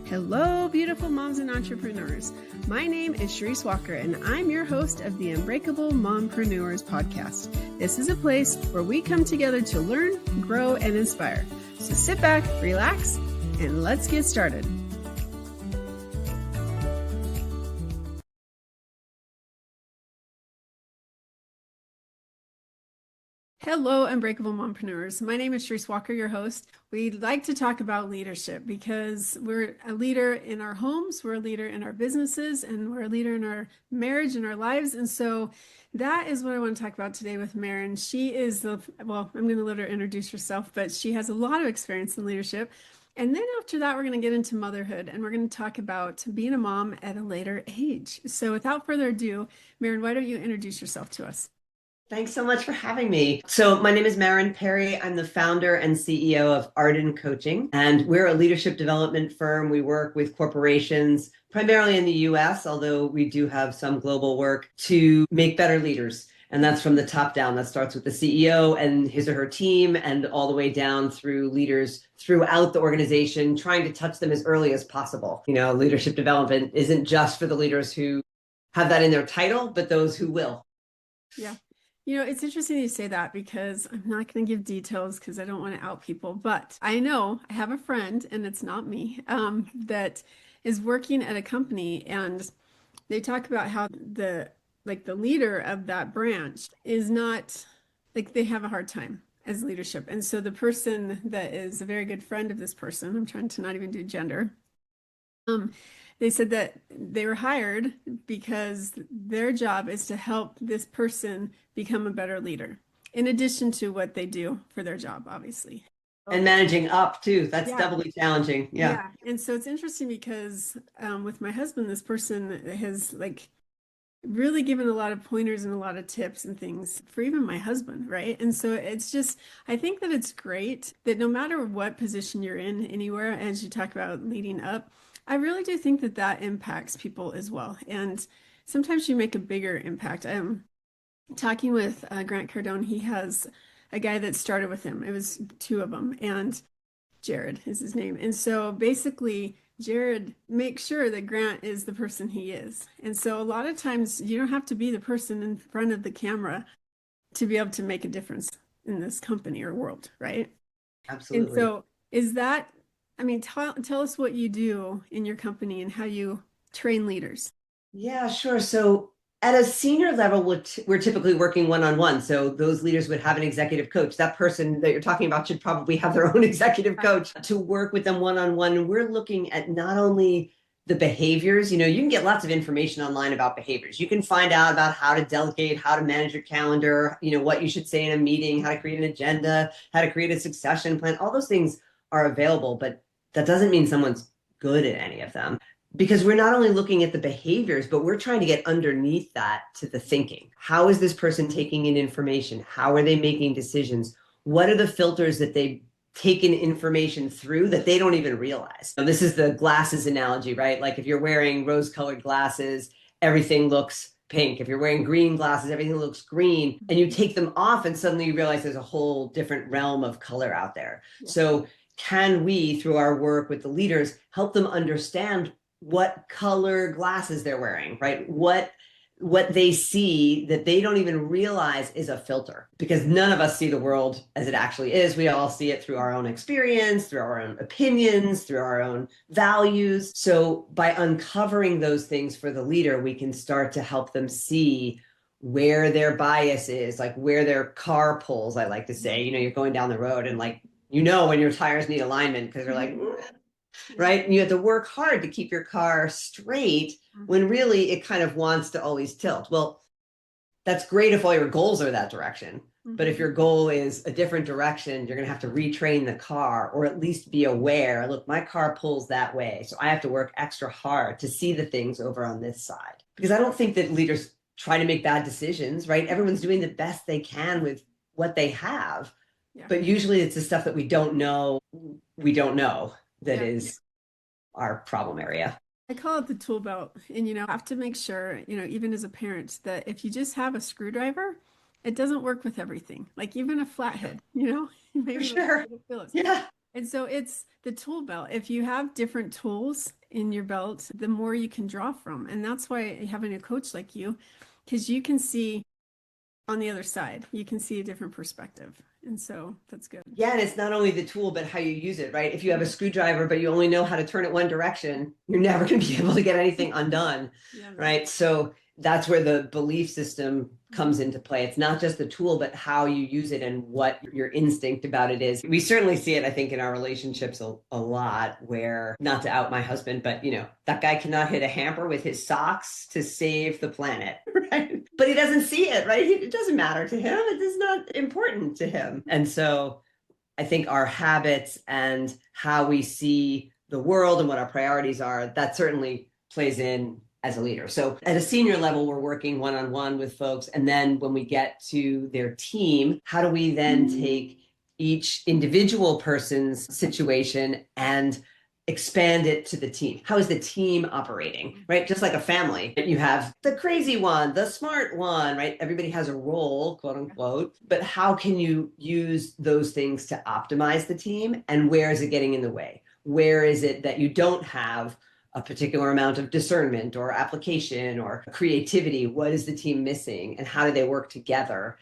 Hello, beautiful moms and entrepreneurs. My name is Sharice Walker, and I'm your host of the Unbreakable Mompreneurs podcast. This is a place where we come together to learn, grow, and inspire. So sit back, relax, and let's get started. Hello, Unbreakable Mompreneurs. My name is Sharice Walker, your host. We'd like to talk about leadership because we're a leader in our homes, we're a leader in our businesses, and we're a leader in our marriage and our lives. And so that is what I want to talk about today with Maren. She is I'm going to let her introduce herself, but she has a lot of experience in leadership. And then after that, we're going to get into motherhood and we're going to talk about being a mom at a later age. So without further ado, Maren, why don't you introduce yourself to us? Thanks so much for having me. So my name is Maren Perry. I'm the founder and CEO of Arden Coaching, and we're a leadership development firm. We work with corporations, primarily in the US, although we do have some global work, to make better leaders. And that's from the top down. That starts with the CEO and his or her team, and all the way down through leaders throughout the organization, trying to touch them as early as possible. You know, leadership development isn't just for the leaders who have that in their title, but those who will. Yeah. You know, it's interesting you say that because I'm not going to give details because I don't want to out people, but I know I have a friend, and it's not me, that is working at a company, and they talk about how the leader of that branch is not, like, they have a hard time as leadership. And so the person that is a very good friend of this person, I'm trying to not even do gender, they said that they were hired because their job is to help this person become a better leader, in addition to what they do for their job, obviously. And managing up too. That's doubly challenging. Yeah. And so it's interesting because with my husband, this person has really given a lot of pointers and a lot of tips and things for even my husband, right? And so it's just, I think that it's great that no matter what position you're in anywhere, as you talk about leading up, I really do think that that impacts people as well. And sometimes you make a bigger impact. I'm talking with Grant Cardone. He has a guy that started with him. It was two of them, and Jared is his name. And so basically, Jared makes sure that Grant is the person he is. And so a lot of times you don't have to be the person in front of the camera to be able to make a difference in this company or world, right? Absolutely. And so is that, I mean, tell us what you do in your company and how you train leaders. Yeah, sure. So at a senior level, we're typically working one-on-one. So those leaders would have an executive coach. That person that you're talking about should probably have their own executive coach to work with them one-on-one. And we're looking at not only the behaviors, you can get lots of information online about behaviors. You can find out about how to delegate, how to manage your calendar, what you should say in a meeting, how to create an agenda, how to create a succession plan. All those things are available, but that doesn't mean someone's good at any of them, because we're not only looking at the behaviors, but we're trying to get underneath that to the thinking. How is this person taking in information? How are they making decisions? What are the filters that they've taken information through that they don't even realize? Now, this is the glasses analogy, right? Like if you're wearing rose-colored glasses, everything looks pink. If you're wearing green glasses, everything looks green. And you take them off and suddenly you realize there's a whole different realm of color out there. Yeah. So can we, through our work with the leaders, help them understand what color glasses they're wearing, right? What they see that they don't even realize is a filter, because none of us see the world as it actually is. We all see it through our own experience, through our own opinions, through our own values. So by uncovering those things for the leader, we can start to help them see where their bias is, like where their car pulls, I like to say. You're going down the road and when your tires need alignment because they're like, right? And you have to work hard to keep your car straight when really it kind of wants to always tilt. Well, that's great if all your goals are that direction. But if your goal is a different direction, you're going to have to retrain the car, or at least be aware, look, my car pulls that way. So I have to work extra hard to see the things over on this side. Because I don't think that leaders try to make bad decisions, right? Everyone's doing the best they can with what they have. Yeah. But usually it's the stuff that we don't know that is our problem area. I call it the tool belt. And, have to make sure, even as a parent, that if you just have a screwdriver, it doesn't work with everything. Like even a flathead, maybe sure. Yeah. And so it's the tool belt. If you have different tools in your belt, the more you can draw from. And that's why having a coach like you, because you can see on the other side, you can see a different perspective. And so that's good. Yeah, and it's not only the tool, but how you use it, right? If you have a screwdriver, but you only know how to turn it one direction, you're never going to be able to get anything undone, Yeah, right? So that's where the belief system comes into play. It's not just the tool, but how you use it and what your instinct about it is. We certainly see it, I think, in our relationships a lot, where, not to out my husband, but that guy cannot hit a hamper with his socks to save the planet, right? But he doesn't see it, right? It doesn't matter to him. It is not important to him. And so I think our habits and how we see the world and what our priorities are, that certainly plays in as a leader. So at a senior level, we're working one-on-one with folks. And then when we get to their team, how do we then take each individual person's situation and expand it to the team? How is the team operating, right? Just like a family, you have the crazy one, the smart one, right? Everybody has a role, quote unquote, but how can you use those things to optimize the team? And where is it getting in the way? Where is it that you don't have a particular amount of discernment or application or creativity? What is the team missing? And how do they work together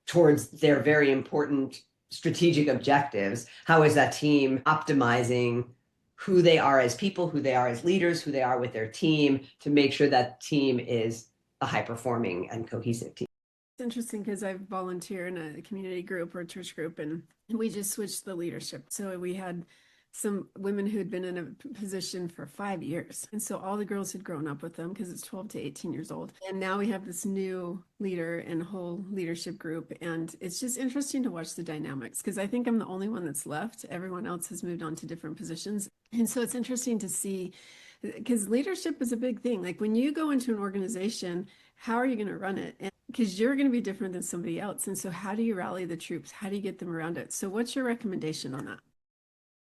towards their very important strategic objectives? How is that team optimizing who they are as people, who they are as leaders, who they are with their team, to make sure that team is a high performing and cohesive team? It's interesting because I volunteer in a community group or a church group, and we just switched the leadership. So we had some women who had been in a position for 5 years. And so all the girls had grown up with them because it's 12 to 18 years old. And now we have this new leader and whole leadership group. And it's just interesting to watch the dynamics because I think I'm the only one that's left. Everyone else has moved on to different positions. And so it's interesting to see, because leadership is a big thing. Like when you go into an organization, how are you going to run it? And because you're going to be different than somebody else. And so how do you rally the troops? How do you get them around it? So what's your recommendation on that?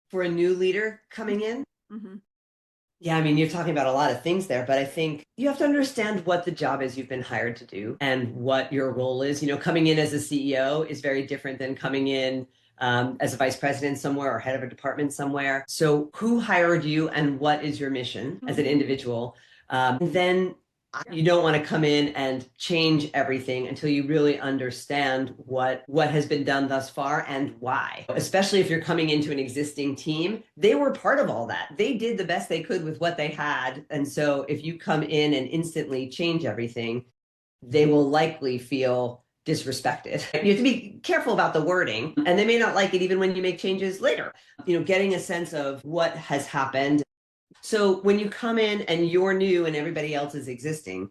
For a new leader coming in? Mm-hmm. Yeah, I mean, you're talking about a lot of things there, but I think you have to understand what the job is you've been hired to do and what your role is. Coming in as a CEO is very different than coming in as a vice president somewhere or head of a department somewhere. So who hired you and what is your mission as an individual? Then you don't want to come in and change everything until you really understand what has been done thus far and why. Especially if you're coming into an existing team, they were part of all that. They did the best they could with what they had. And so if you come in and instantly change everything, they will likely feel disrespected. You have to be careful about the wording, and they may not like it even when you make changes later. Getting a sense of what has happened. So when you come in and you're new and everybody else is existing,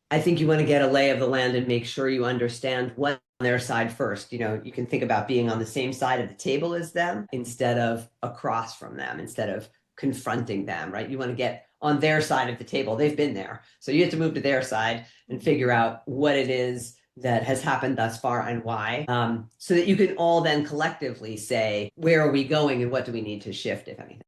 I think you want to get a lay of the land and make sure you understand what on their side first. You can think about being on the same side of the table as them instead of across from them, instead of confronting them, right? You want to get on their side of the table. They've been there. So you have to move to their side and figure out what it is that has happened thus far and why, so that you can all then collectively say, where are we going and what do we need to shift, if anything?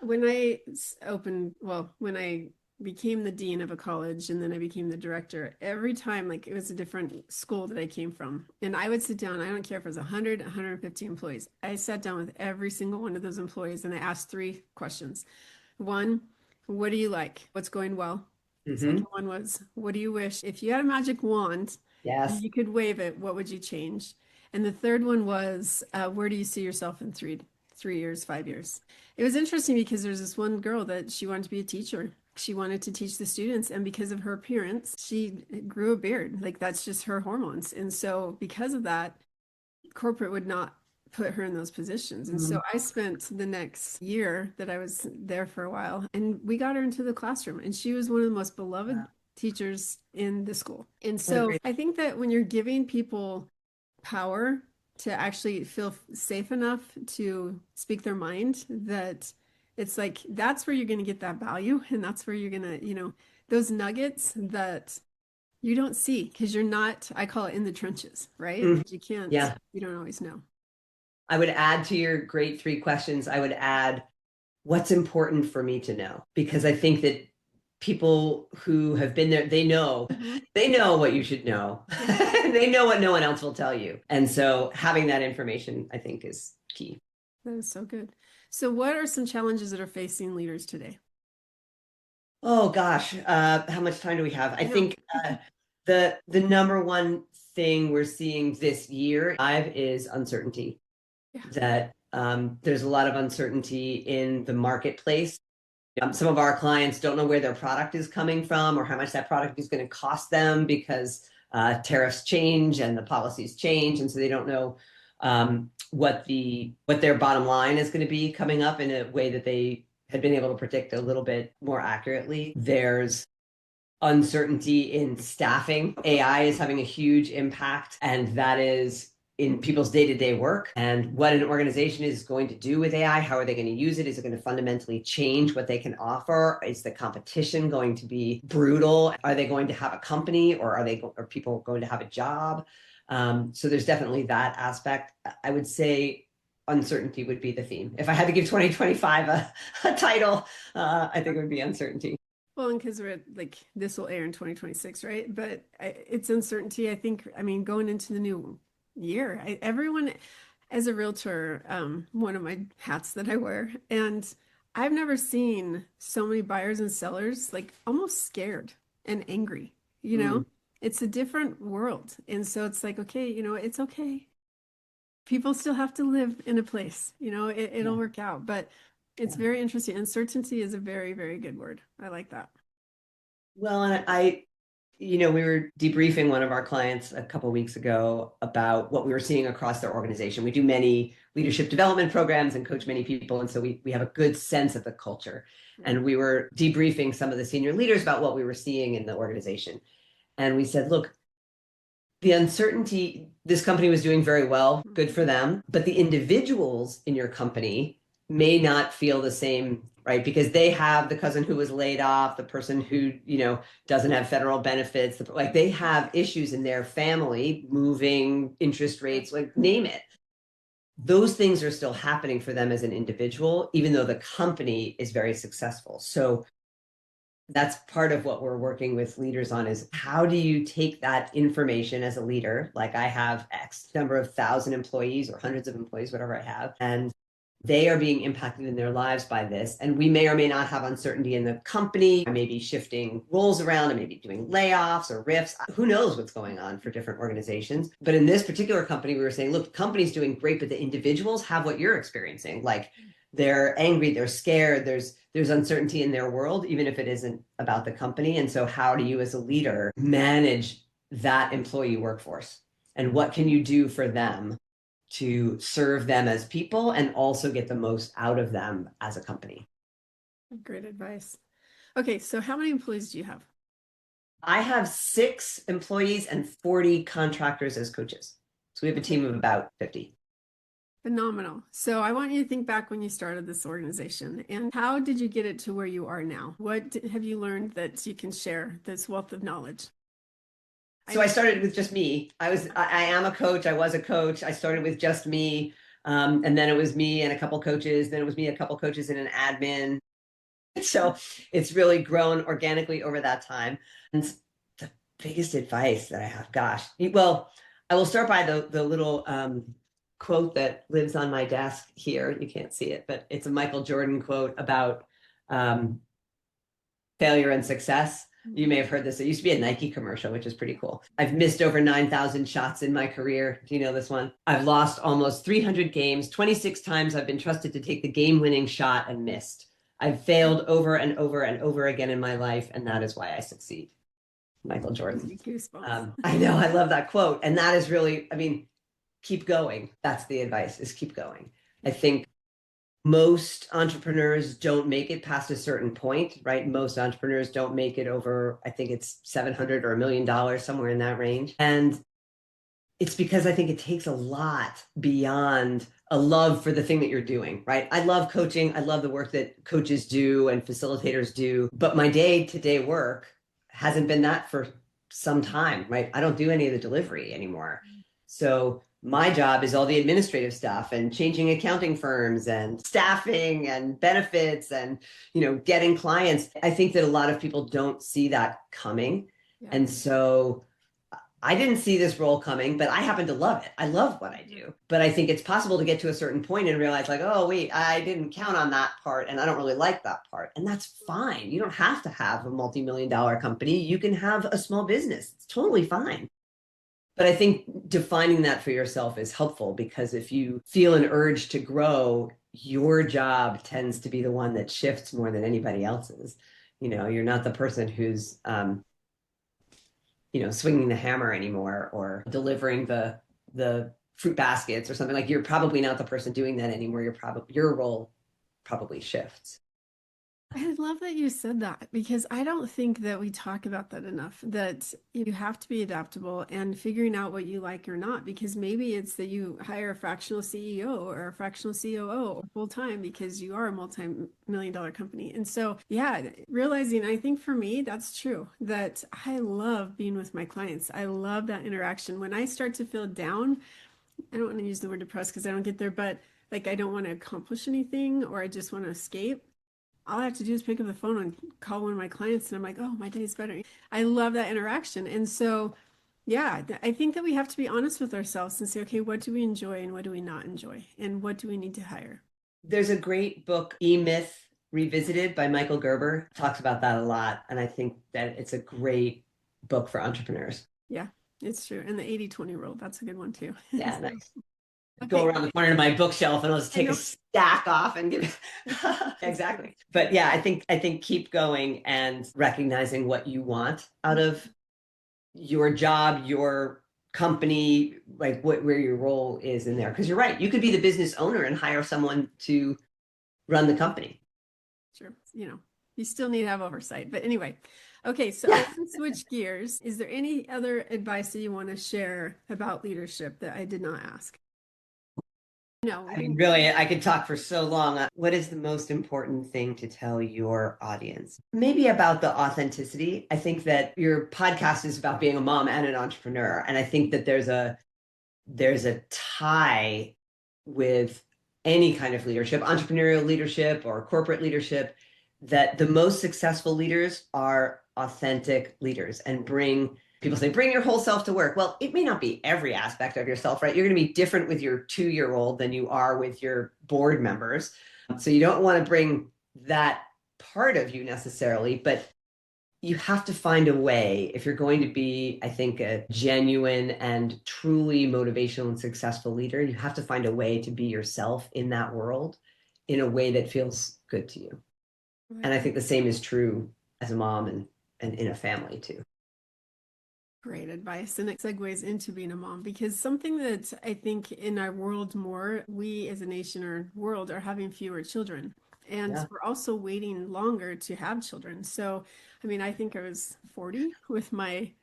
When when I became the dean of a college and then I became the director, every time, like it was a different school that I came from. And I would sit down, I don't care if it was 100, 150 employees. I sat down with every single one of those employees and I asked three questions. One, what do you like? What's going well? The second one was, what do you wish? If you had a magic wand, Yes. and you could wave it, what would you change? And the third one was, where do you see yourself in 3 years, 5 years? It was interesting because there's this one girl that she wanted to be a teacher. She wanted to teach the students, and because of her appearance, she grew a beard. Like that's just her hormones. And so because of that, corporate would not put her in those positions. And so I spent the next year that I was there for a while, and we got her into the classroom, and she was one of the most beloved teachers in the school. And so I think that when you're giving people power to actually feel safe enough to speak their mind, that it's like that's where you're going to get that value, and that's where you're going to, those nuggets that you don't see because you're not, I call it in the trenches, right? You can't, you don't always know. I would add to your great three questions, I would add what's important for me to know, because I think that people who have been there, they know what you should know. They know what no one else will tell you. And so having that information, I think, is key. That is so good. So what are some challenges that are facing leaders today? Oh gosh, how much time do we have? I I know. think the number one thing we're seeing this year live is uncertainty. Yeah. That there's a lot of uncertainty in the marketplace. Some of our clients don't know where their product is coming from or how much that product is going to cost them because tariffs change and the policies change, and so they don't know what their bottom line is going to be coming up in a way that they had been able to predict a little bit more accurately. There's uncertainty in staffing. AI is having a huge impact, and that is in people's day-to-day work and what an organization is going to do with AI. How are they going to use it? Is it going to fundamentally change what they can offer? Is the competition going to be brutal? Are they going to have a company, or are people going to have a job? So there's definitely that aspect. I would say uncertainty would be the theme. If I had to give 2025 a title, I think it would be uncertainty. Well, and because we're like this will air in 2026, right? But it's uncertainty. I think, I mean, going into the new year, everyone, as a realtor, one of my hats that I wear, and I've never seen so many buyers and sellers like almost scared and angry, you know? Mm, It's a different world. And so it's like, okay, it's okay. People still have to live in a place, it'll yeah. work out. But it's Yeah. very interesting. Uncertainty is a very, very good word. I like that. Well, and we were debriefing one of our clients a couple of weeks ago about what we were seeing across their organization. We do many leadership development programs and coach many people. And so we have a good sense of the culture. And we were debriefing some of the senior leaders about what we were seeing in the organization. And we said, look, the uncertainty, this company was doing very well, good for them, but the individuals in your company may not feel the same, right? Because they have the cousin who was laid off, the person who, doesn't have federal benefits, like they have issues in their family, moving, interest rates, like name it. Those things are still happening for them as an individual, even though the company is very successful. So that's part of what we're working with leaders on is how do you take that information as a leader, like I have X number of thousand employees or hundreds of employees, whatever I have, and they are being impacted in their lives by this. And we may or may not have uncertainty in the company. I may be shifting roles around. I may be doing layoffs or rifts. Who knows what's going on for different organizations. But in this particular company, we were saying, look, the company's doing great, but the individuals have what you're experiencing. Like they're angry, they're scared, there's uncertainty in their world, even if it isn't about the company. And so how do you as a leader manage that employee workforce? And what can you do for them to serve them as people and also get the most out of them as a company? Great advice. Okay, so how many employees do you have? I have 6 employees and 40 contractors as coaches. So we have a team of about 50. Phenomenal. So I want you to think back when you started this organization and how did you get it to where you are now? What have you learned that you can share this wealth of knowledge? So I started with just me. I am a coach. I was a coach. I started with just me. And then it was me and a couple coaches. Then it was me, a couple coaches and an admin. So it's really grown organically over that time. And the biggest advice that I have, gosh, well, I will start by the little quote that lives on my desk here. You can't see it, but it's a Michael Jordan quote about failure and success. You may have heard this. It used to be a Nike commercial, which is pretty cool. I've missed over 9,000 shots in my career. Do you know this one? I've lost almost 300 games. 26 times I've been trusted to take the game-winning shot and missed. I've failed over and over and over again in my life, and that is why I succeed. Michael Jordan. Goosebumps. I know, I love that quote. And that is really, keep going. That's the advice, is keep going. I think most entrepreneurs don't make it past a certain point, right? Most entrepreneurs don't make it over, I think it's 700 or $1 million, somewhere in that range. And it's because I think it takes a lot beyond a love for the thing that you're doing, right? I love coaching. I love the work that coaches do and facilitators do, but my day-to-day work hasn't been that for some time, right? I don't do any of the delivery anymore. So my job is all the administrative stuff and changing accounting firms and staffing and benefits and, getting clients. I think that a lot of people don't see that coming. Yeah. And so I didn't see this role coming, but I happen to love it. I love what I do. But I think it's possible to get to a certain point and realize, like, oh, wait, I didn't count on that part and I don't really like that part. And that's fine. You don't have to have a multi-million-dollar company. You can have a small business. It's totally fine. But I think defining that for yourself is helpful, because if you feel an urge to grow, your job tends to be the one that shifts more than anybody else's. You're not the person who's swinging the hammer anymore, or delivering the fruit baskets or something. Like, you're probably not the person doing that anymore. Your role probably shifts. I love that you said that, because I don't think that we talk about that enough, that you have to be adaptable and figuring out what you like or not, because maybe it's that you hire a fractional CEO or a fractional COO full time because you are a multi-million dollar company. And so, yeah, realizing, I think for me, that's true, that I love being with my clients. I love that interaction. When I start to feel down, I don't want to use the word depressed because I don't get there, but like I don't want to accomplish anything, or I just want to escape, all I have to do is pick up the phone and call one of my clients, and I'm like, oh, my day's better. I love that interaction. And so, yeah, I think that we have to be honest with ourselves and say, okay, what do we enjoy and what do we not enjoy? And what do we need to hire? There's a great book, E-Myth Revisited, by Michael Gerber. Talks about that a lot. And I think that it's a great book for entrepreneurs. Yeah, it's true. And the 80-20 rule, that's a good one too. Yeah, So, nice. Go okay. around the corner to my bookshelf and I'll just take a stack off and give it. Exactly. But yeah, I think keep going and recognizing what you want out of your job, your company, like where your role is in there. Because you're right, you could be the business owner and hire someone to run the company. Sure. You still need to have oversight. But anyway, okay, so I want to switch gears. Is there any other advice that you want to share about leadership that I did not ask? No. I mean, really, I could talk for so long. What is the most important thing to tell your audience? Maybe about the authenticity. I think that your podcast is about being a mom and an entrepreneur. And I think that there's a tie with any kind of leadership, entrepreneurial leadership or corporate leadership, that the most successful leaders are authentic leaders and people say, bring your whole self to work. Well, it may not be every aspect of yourself, right? You're going to be different with your 2-year-old than you are with your board members. So you don't want to bring that part of you necessarily, but you have to find a way, if you're going to be, I think, a genuine and truly motivational and successful leader, you have to find a way to be yourself in that world in a way that feels good to you. And I think the same is true as a mom and in a family too. Great advice. And it segues into being a mom, because something that I think in our world more, we as a nation or world are having fewer children. And Yeah. we're also waiting longer to have children. So, I mean, I think I was 40 with my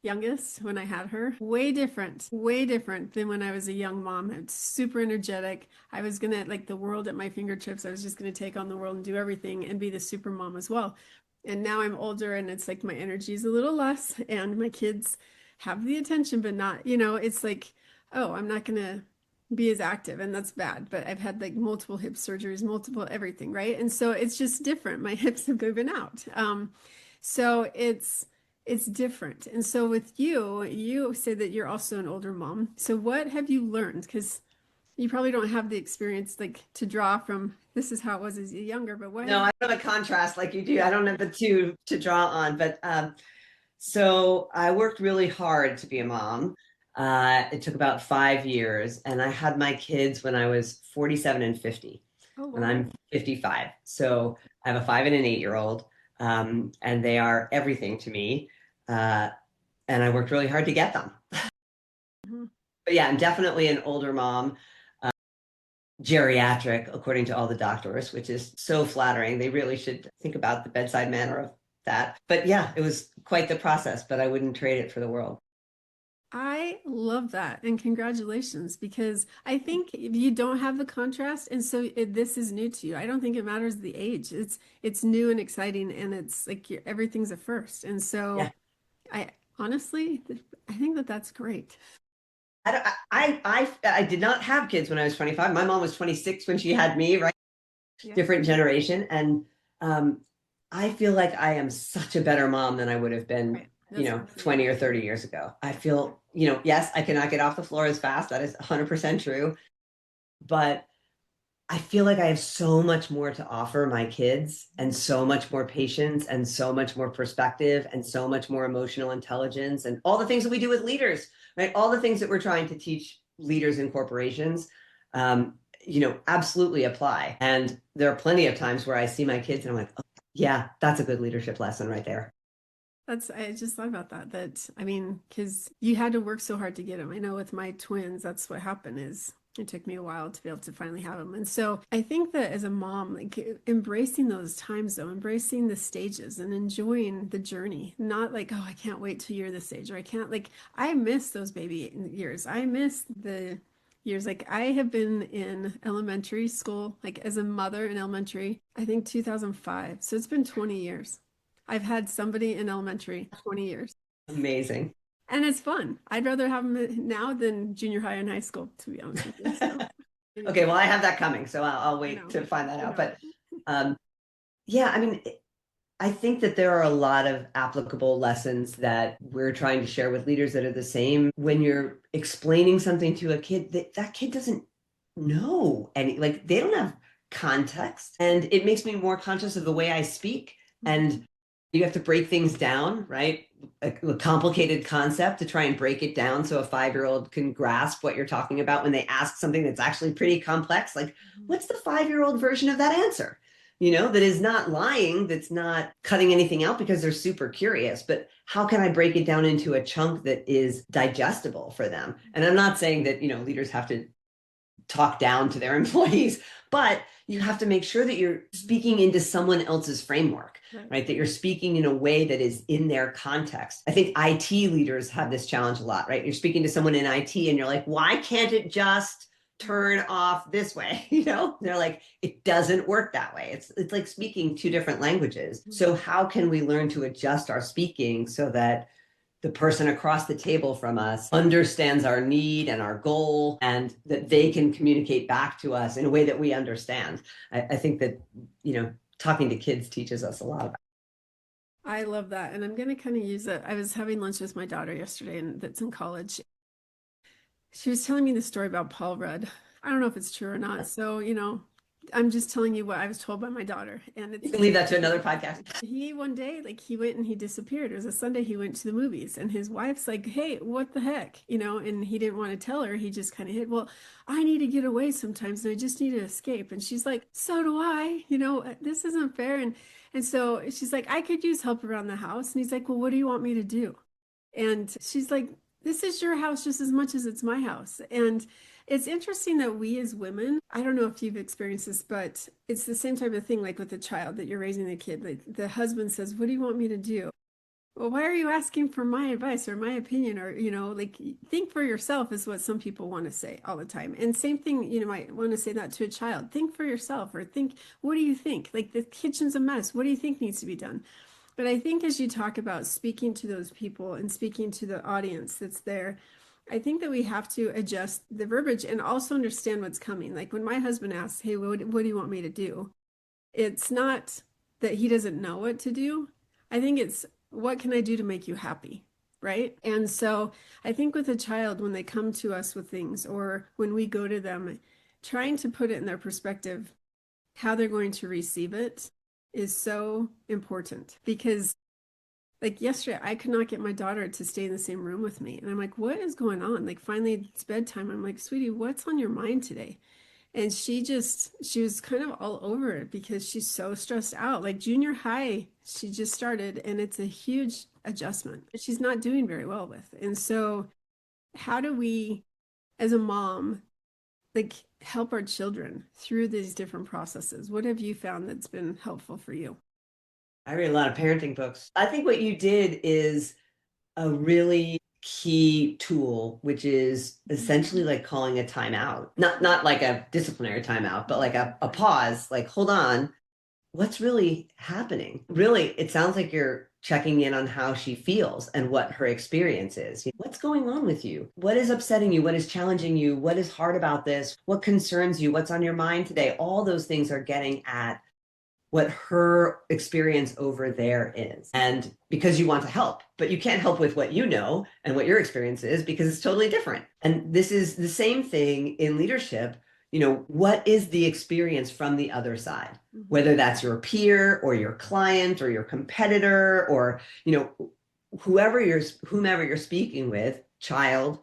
youngest when I had her. Way different than when I was a young mom. It's super energetic. I was gonna, like, the world at my fingertips. I was just gonna take on the world and do everything and be the super mom as well. And now I'm older and it's like my energy is a little less, and my kids have the attention, but not, it's like, oh, I'm not gonna be as active, and that's bad. But I've had like multiple hip surgeries, multiple everything, right? And so it's just different. My hips have been out. So it's different. And so with you, you say that you're also an older mom. So what have you learned? Because you probably don't have the experience like to draw from, this is how it was as a younger, but what? No, I don't have a contrast like you do. I don't have the two to draw on, but so I worked really hard to be a mom. It took about 5 years, and I had my kids when I was 47 and 50, Oh, and wow. I'm 55. So I have a 5 and an 8-year-old, and they are everything to me. And I worked really hard to get them. Mhm. But yeah, I'm definitely an older mom. Geriatric, according to all the doctors, which is so flattering. They really should think about the bedside manner of that. But yeah, it was quite the process, but I wouldn't trade it for the world. I love that. And congratulations, because I think you don't have the contrast. And so this is new to you. I don't think it matters the age. It's new and exciting, and it's like everything's a first. And so Yeah. I honestly, I think that that's great. I did not have kids when I was 25. My mom was 26 when she had me, right? Yeah. Different generation. And I feel like I am such a better mom than I would have been Right. That's really 20 or 30 years ago. I feel, yes, I cannot get off the floor as fast. That is 100% true. But I feel like I have so much more to offer my kids, and so much more patience, and so much more perspective, and so much more emotional intelligence, and all the things that we do with leaders, right? All the things that we're trying to teach leaders in corporations, absolutely apply. And there are plenty of times where I see my kids and I'm like, oh, yeah, that's a good leadership lesson right there. I just thought about I mean, because you had to work so hard to get them. I know with my twins, that's what happened is it took me a while to be able to finally have them. And so I think that as a mom, like embracing those times though, embracing the stages and enjoying the journey, not like, oh, I can't wait till you're this age, or I can't like, I miss those baby years. I miss the years. Like I have been in elementary school, like as a mother in elementary, I think 2005. So it's been 20 years. I've had somebody in elementary 20 years. Amazing. And it's fun. I'd rather have them now than junior high and high school, to be honest with you. So, Okay, well, I have that coming, so I'll I know, wait to find that I out. know. But um, yeah, I mean, I think that there are a lot of applicable lessons that we're trying to share with leaders that are the same. When you're explaining something to a kid, that kid doesn't know any, like they don't have context. And it makes me more conscious of the way I speak. And you have to break things down, right? A complicated concept to try and break it down so a 5-year-old can grasp what you're talking about when they ask something that's actually pretty complex. Like, what's the 5-year-old version of that answer? That is not lying, that's not cutting anything out because they're super curious, but how can I break it down into a chunk that is digestible for them? And I'm not saying that, leaders have to talk down to their employees, but you have to make sure that you're speaking into someone else's framework, right? That you're speaking in a way that is in their context. I think IT leaders have this challenge a lot, right? You're speaking to someone in IT and you're like, why can't it just turn off this way? They're like, it doesn't work that way. It's like speaking two different languages. So how can we learn to adjust our speaking so that the person across the table from us understands our need and our goal, and that they can communicate back to us in a way that we understand? I think that, talking to kids teaches us a lot about. I love that. And I'm going to kind of use it. I was having lunch with my daughter yesterday, and that's in college. She was telling me the story about Paul Rudd. I don't know if it's true or not. So, I'm just telling you what I was told by my daughter. And You can leave that to another podcast. He one day, like he went and he disappeared. It was a Sunday, he went to the movies, and his wife's like, hey, what the heck? And he didn't want to tell her. He just kind of hid, well, I need to get away sometimes and I just need to escape. And she's like, so do I, this isn't fair. And so she's like, I could use help around the house. And he's like, well, what do you want me to do? And she's like, this is your house just as much as it's my house. And it's interesting that we as women, I don't know if you've experienced this, but it's the same type of thing like with the child that you're raising the kid. Like the husband says, what do you want me to do? Well, why are you asking for my advice or my opinion? Or, like think for yourself is what some people want to say all the time. And same thing, you might want to say that to a child. Think for yourself, or think, what do you think? Like the kitchen's a mess. What do you think needs to be done? But I think as you talk about speaking to those people and speaking to the audience that's there, I think that we have to adjust the verbiage and also understand what's coming. Like when my husband asks, hey, what do you want me to do? It's not that he doesn't know what to do. I think it's, what can I do to make you happy? Right. And so I think with a child, when they come to us with things, or when we go to them, trying to put it in their perspective, how they're going to receive it is so important. Because like yesterday, I could not get my daughter to stay in the same room with me. And I'm like, what is going on? Like finally it's bedtime. I'm like, sweetie, what's on your mind today? And she was kind of all over it because she's so stressed out. Like junior high, she just started, and it's a huge adjustment that she's not doing very well with. And so how do we, as a mom, like help our children through these different processes? What have you found that's been helpful for you? I read a lot of parenting books. I think what you did is a really key tool, which is essentially like calling a timeout. Not like a disciplinary timeout, but like a pause, like, hold on, what's really happening? Really, it sounds like you're checking in on how she feels and what her experience is. What's going on with you? What is upsetting you? What is challenging you? What is hard about this? What concerns you? What's on your mind today? All those things are getting at what her experience over there is. And because you want to help, but you can't help with what you know and what your experience is because it's totally different. And this is the same thing in leadership. What is the experience from the other side? Whether that's your peer or your client or your competitor or, whomever you're speaking with, child,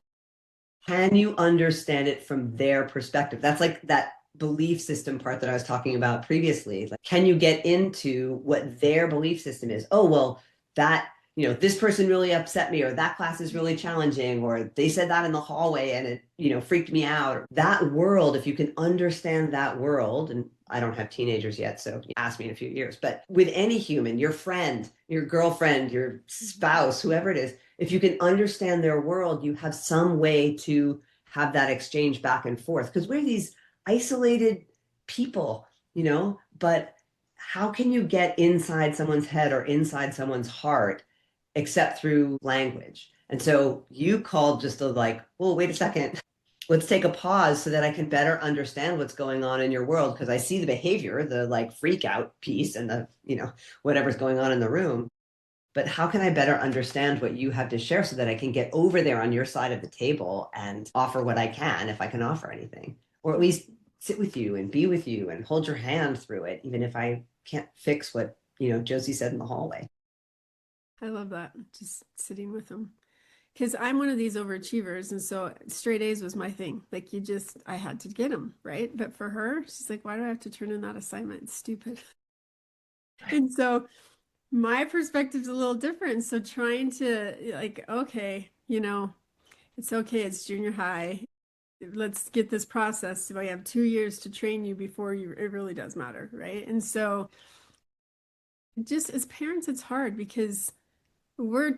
can you understand it from their perspective? That's like that belief system part that I was talking about previously. Like, can you get into what their belief system is? Oh, well, this person really upset me, or that class is really challenging, or they said that in the hallway and it, freaked me out. That world, if you can understand that world, and I don't have teenagers yet, so ask me in a few years, but with any human, your friend, your girlfriend, your spouse, whoever it is, if you can understand their world, you have some way to have that exchange back and forth. Because we're these isolated people, but how can you get inside someone's head or inside someone's heart except through language? And so you called just to like, well, wait a second. Let's take a pause so that I can better understand what's going on in your world. Because I see the behavior, the like freak out piece and the, whatever's going on in the room. But how can I better understand what you have to share so that I can get over there on your side of the table and offer what I can, if I can offer anything, or at least sit with you and be with you and hold your hand through it, even if I can't fix what, Josie said in the hallway. I love that. Just sitting with them. Because I'm one of these overachievers. And so straight A's was my thing. Like I had to get them, right? But for her, she's like, why do I have to turn in that assignment? It's stupid. And so my perspective's a little different. So trying to like, okay, it's okay. It's junior high. Let's get this process. So I have 2 years to train you before it really does matter, right? And so just as parents, it's hard because we're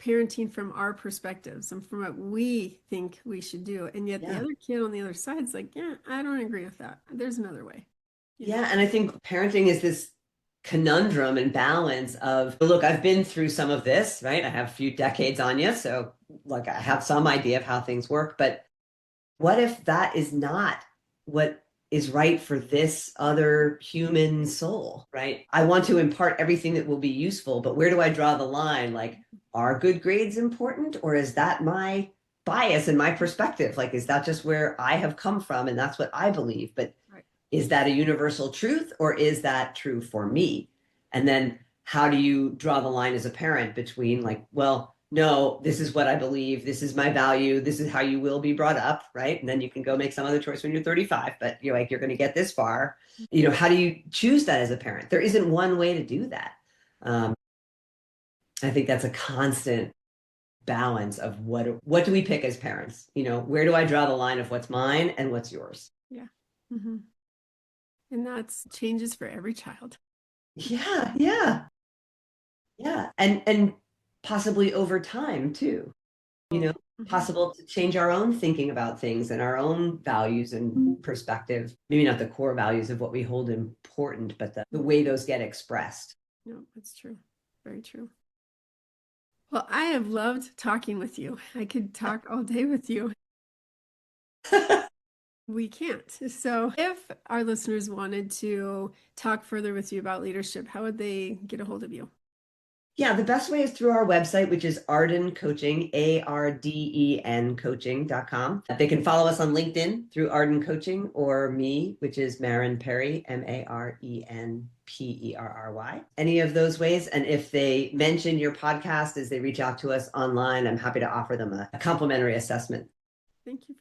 parenting from our perspectives and from what we think we should do. And yet the other kid on the other side is like, yeah, I don't agree with that. There's another way. Yeah. And I think parenting is this conundrum and balance of, look, I've been through some of this, right? I have a few decades on you. So like I have some idea of how things work, but what if that is not what is right for this other human soul, right? I want to impart everything that will be useful, but where do I draw the line? Like, are good grades important, or is that my bias and my perspective? Like, is that just where I have come from and that's what I believe? But is that a universal truth, or is that true for me? And then how do you draw the line as a parent between like, well, no, this is what I believe. This is my value. This is how you will be brought up, right? And then you can go make some other choice when you're 35, but you're like, you're going to get this far. How do you choose that as a parent? There isn't one way to do that. I think that's a constant balance of what do we pick as parents? Where do I draw the line of what's mine and what's yours? Yeah. Mm-hmm. And that's changes for every child. Yeah, yeah. Yeah. And possibly over time too. Possible to change our own thinking about things and our own values and perspective. Maybe not the core values of what we hold important, but the way those get expressed. No, that's true. Very true. Well, I have loved talking with you. I could talk all day with you. We can't. So if our listeners wanted to talk further with you about leadership, how would they get a hold of you? Yeah, the best way is through our website, which is Arden Coaching, ARDEN coaching.com. They can follow us on LinkedIn through Arden Coaching, or me, which is Maren Perry, MarenPerry. Any of those ways. And if they mention your podcast as they reach out to us online, I'm happy to offer them a complimentary assessment. Thank you.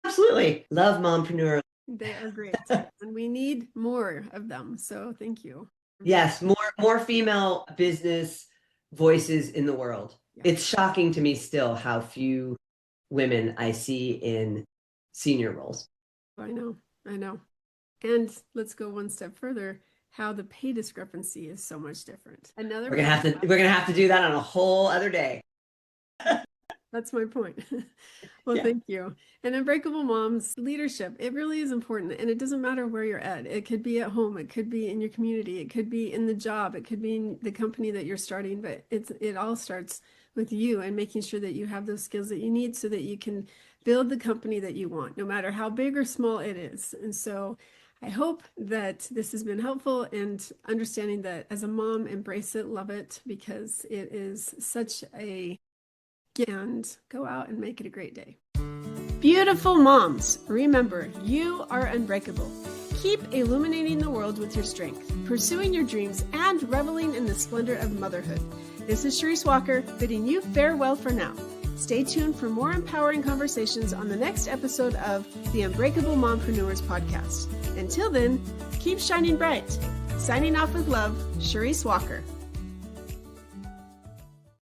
Absolutely. Love Mompreneurs. They are great. And we need more of them. So thank you. Yes, more female business voices in the world. Yeah. It's shocking to me still how few women I see in senior roles. I know. And let's go one step further, how the pay discrepancy is so much different. We're gonna have to do that on a whole other day. That's my point. Well, yeah. Thank you. And Unbreakable Moms leadership, it really is important. And it doesn't matter where you're at. It could be at home. It could be in your community. It could be in the job. It could be in the company that you're starting. But it all starts with you and making sure that you have those skills that you need so that you can build the company that you want, no matter how big or small it is. And so I hope that this has been helpful, and understanding that as a mom, embrace it, love it, because it is such a gift, and go out and make it a great day. Beautiful moms, remember, you are unbreakable. Keep illuminating the world with your strength, pursuing your dreams, and reveling in the splendor of motherhood. This is Charisse Walker, bidding you farewell for now. Stay tuned for more empowering conversations on the next episode of the Unbreakable Mompreneurs podcast. Until then, keep shining bright. Signing off with love, Charisse Walker.